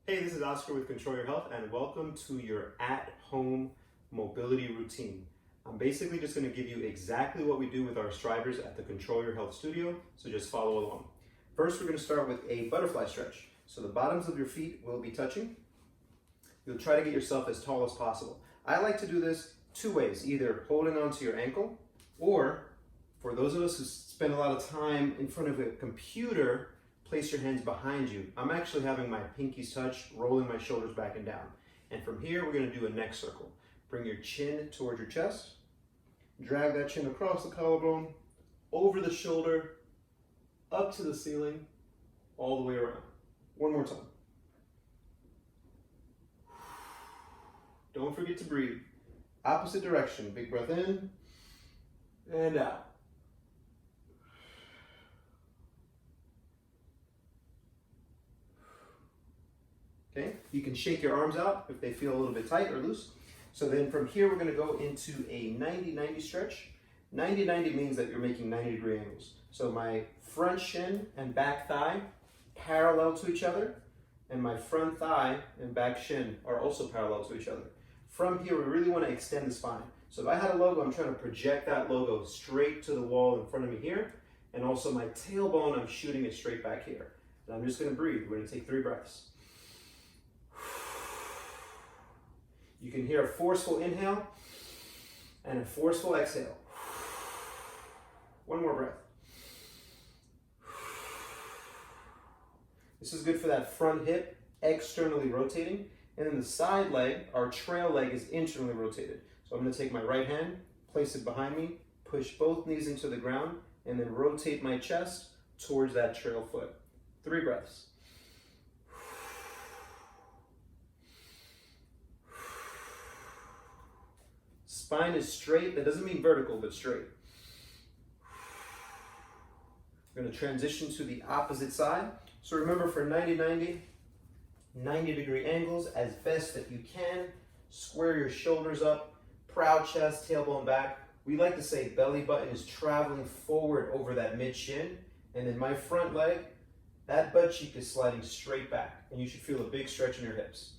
Hey, this is Oscar with Control Your Health, and welcome to your at-home mobility routine. I'm basically just going to give you exactly what we do with our striders at the Control Your Health studio, so just follow along. First, we're going to start with a butterfly stretch. So the bottoms of your feet will be touching. You'll try to get yourself as tall as possible. I like to do this two ways, either holding onto your ankle, or for those of us who spend a lot of time in front of a computer, place your hands behind you. I'm actually having my pinkies touch, rolling my shoulders back and down. And from here, we're going to do a neck circle. Bring your chin towards your chest, drag that chin across the collarbone, over the shoulder, up to the ceiling, all the way around. One more time. Don't forget to breathe. Opposite direction. Big breath in and out. Okay, you can shake your arms out if they feel a little bit tight or loose. So then from here, we're going to go into a 90-90 stretch. 90-90 means that you're making 90-degree angles. So my front shin and back thigh parallel to each other, and my front thigh and back shin are also parallel to each other. From here, we really want to extend the spine. So if I had a logo, I'm trying to project that logo straight to the wall in front of me here, and also my tailbone, I'm shooting it straight back here. And I'm just going to breathe. We're going to take 3 breaths. You can hear a forceful inhale and a forceful exhale. One more breath. This is good for that front hip externally rotating. And then the side leg, our trail leg, is internally rotated. So I'm going to take my right hand, place it behind me, push both knees into the ground, and then rotate my chest towards that trail foot. 3 breaths. Spine is straight. That doesn't mean vertical, but straight. We're going to transition to the opposite side. So remember, for 90-90, 90-degree angles as best that you can. Square your shoulders up, proud chest, tailbone back. We like to say belly button is traveling forward over that mid-shin. And then my front leg, that butt cheek is sliding straight back. And you should feel a big stretch in your hips.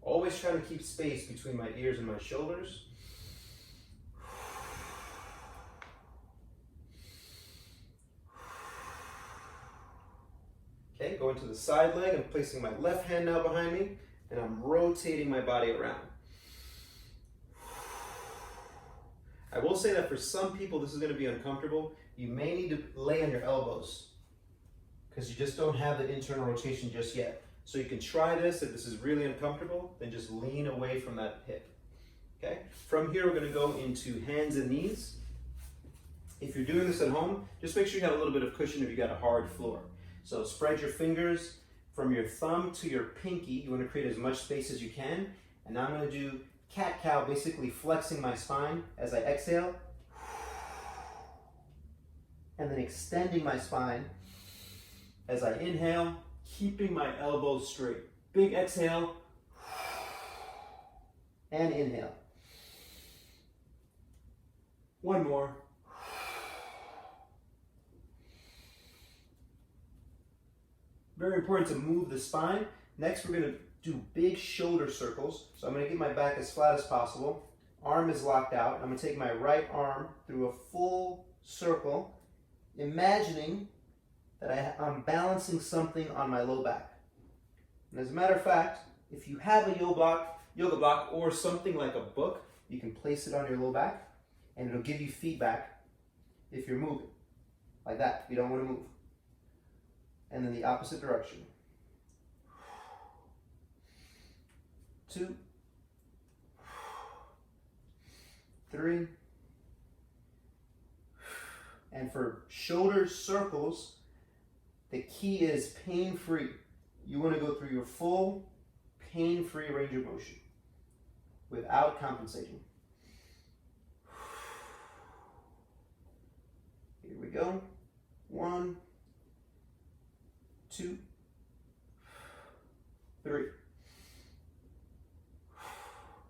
Always trying to keep space between my ears and my shoulders. Okay, going to the side leg. I'm placing my left hand now behind me, and I'm rotating my body around. I will say that for some people, this is going to be uncomfortable. You may need to lay on your elbows because you just don't have the internal rotation just yet. So you can try this. If this is really uncomfortable, then just lean away from that hip. Okay? From here, we're going to go into hands and knees. If you're doing this at home, just make sure you have a little bit of cushion if you got a hard floor. So spread your fingers from your thumb to your pinky. You want to create as much space as you can. And now I'm going to do cat-cow, basically flexing my spine as I exhale. And then extending my spine as I inhale, keeping my elbows straight. Big exhale and inhale. One more. Very important to move the spine. Next, we're going to do big shoulder circles. So I'm going to get my back as flat as possible. Arm is locked out. I'm going to take my right arm through a full circle, imagining that I'm balancing something on my low back. And as a matter of fact, if you have a yoga block or something like a book, you can place it on your low back and it'll give you feedback if you're moving. Like that, if you don't want to move. And then the opposite direction. 2, 3. And for shoulder circles, the key is pain-free. You want to go through your full pain-free range of motion without compensating. Here we go. 1, 2, 3.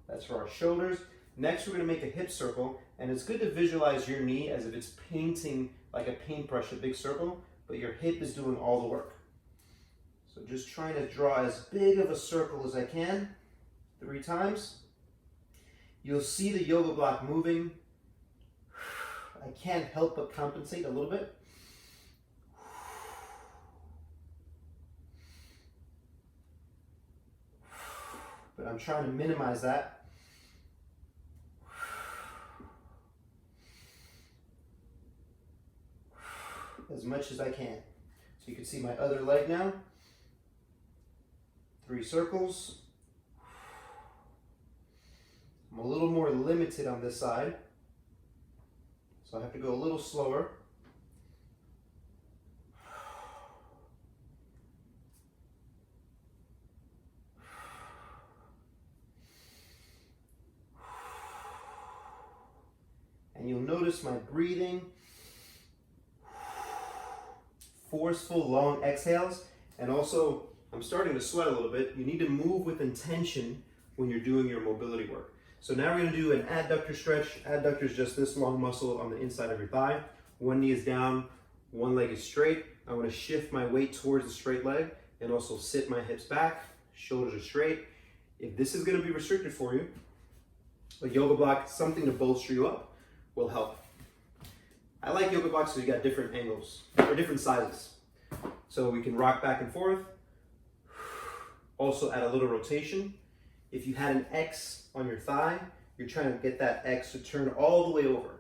That's for our shoulders. Next, we're going to make a hip circle, and it's good to visualize your knee as if it's painting like a paintbrush, a big circle, but your hip is doing all the work. So just trying to draw as big of a circle as I can, 3 times. You'll see the yoga block moving. I can't help but compensate a little bit. But I'm trying to minimize that. As much as I can. So you can see my other leg now. 3 circles. I'm a little more limited on this side, so I have to go a little slower. And you'll notice my breathing, forceful, long exhales, and also I'm starting to sweat a little bit. You need to move with intention when you're doing your mobility work. So now we're going to do an adductor stretch. Adductor is just this long muscle on the inside of your thigh. One knee is down, one leg is straight. I want to shift my weight towards the straight leg and also sit my hips back, shoulders are straight. If this is going to be restricted for you, a yoga block, something to bolster you up, will help. I like yoga blocks because you got different angles or different sizes. So we can rock back and forth. Also add a little rotation. If you had an X on your thigh, you're trying to get that X to turn all the way over.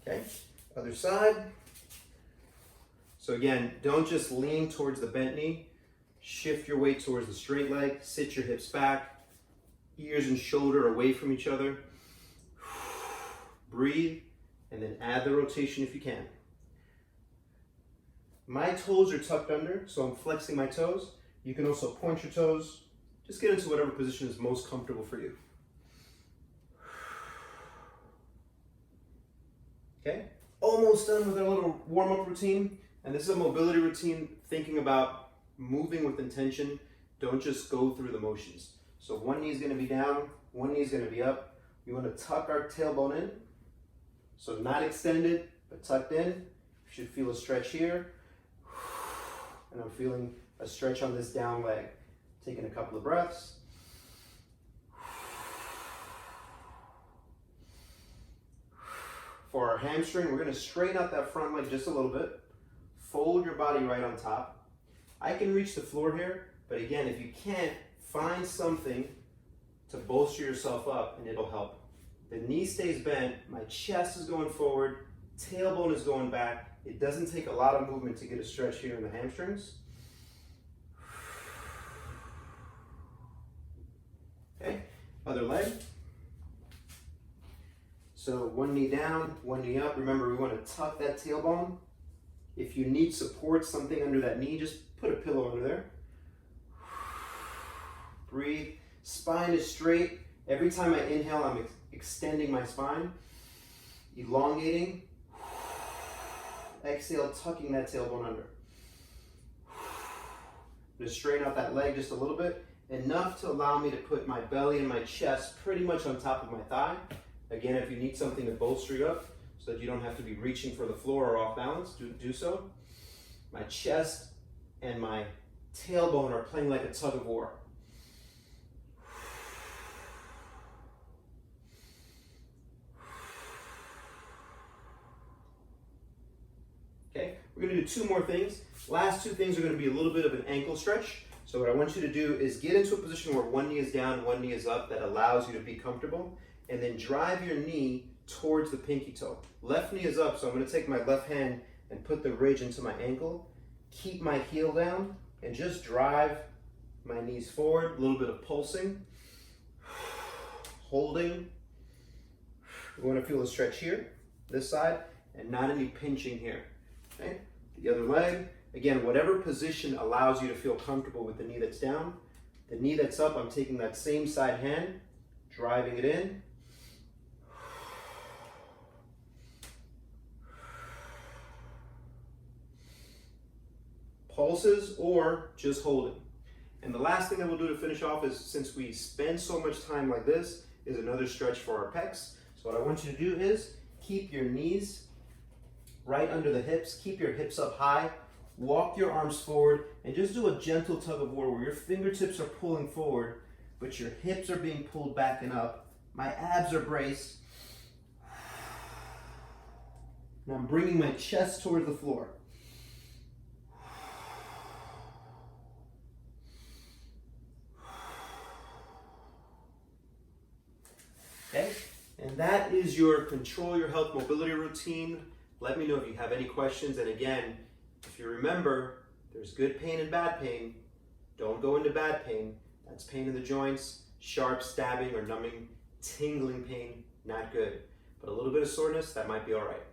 Okay, other side. So again, don't just lean towards the bent knee. Shift your weight towards the straight leg. Sit your hips back. Ears and shoulder away from each other. Breathe, and then add the rotation if you can. My toes are tucked under, so I'm flexing my toes. You can also point your toes. Just get into whatever position is most comfortable for you. Okay, almost done with our little warm-up routine. And this is a mobility routine, thinking about moving with intention. Don't just go through the motions. So one knee is going to be down, one knee is going to be up. We want to tuck our tailbone in. So not extended, but tucked in. You should feel a stretch here. And I'm feeling a stretch on this down leg. Taking a couple of breaths. For our hamstring, we're going to straighten out that front leg just a little bit. Fold your body right on top. I can reach the floor here, but again, if you can't, find something to bolster yourself up and it'll help. The knee stays bent, my chest is going forward, tailbone is going back. It doesn't take a lot of movement to get a stretch here in the hamstrings. Okay, other leg. So one knee down, one knee up. Remember, we want to tuck that tailbone. If you need support, something under that knee, just put a pillow under there. Breathe. Spine is straight. Every time I inhale, I'm extending my spine, elongating. Exhale, tucking that tailbone under. Just straighten out that leg just a little bit, enough to allow me to put my belly and my chest pretty much on top of my thigh. Again, if you need something to bolster you up so that you don't have to be reaching for the floor or off balance, do so. My chest and my tailbone are playing like a tug of war. Okay, we're going to do 2 more things. Last 2 things are going to be a little bit of an ankle stretch. So what I want you to do is get into a position where one knee is down, one knee is up, that allows you to be comfortable, and then drive your knee towards the pinky toe. Left knee is up, so I'm going to take my left hand and put the ridge into my ankle, keep my heel down, and just drive my knees forward. A little bit of pulsing, holding. We want to feel a stretch here, this side, and not any pinching here. Okay, the other leg. Again, whatever position allows you to feel comfortable with the knee that's down. The knee that's up, I'm taking that same side hand, driving it in. Pulses or just holding. And the last thing that we'll do to finish off is, since we spend so much time like this, is another stretch for our pecs. So what I want you to do is keep your knees right under the hips. Keep your hips up high. Walk your arms forward and just do a gentle tug of war where your fingertips are pulling forward, but your hips are being pulled back and up. My abs are braced. And I'm bringing my chest towards the floor. Okay, and that is your Control Your Health mobility routine. Let me know if you have any questions. And again, if you remember, there's good pain and bad pain. Don't go into bad pain. That's pain in the joints, sharp stabbing or numbing, tingling pain, not good. But a little bit of soreness, that might be all right.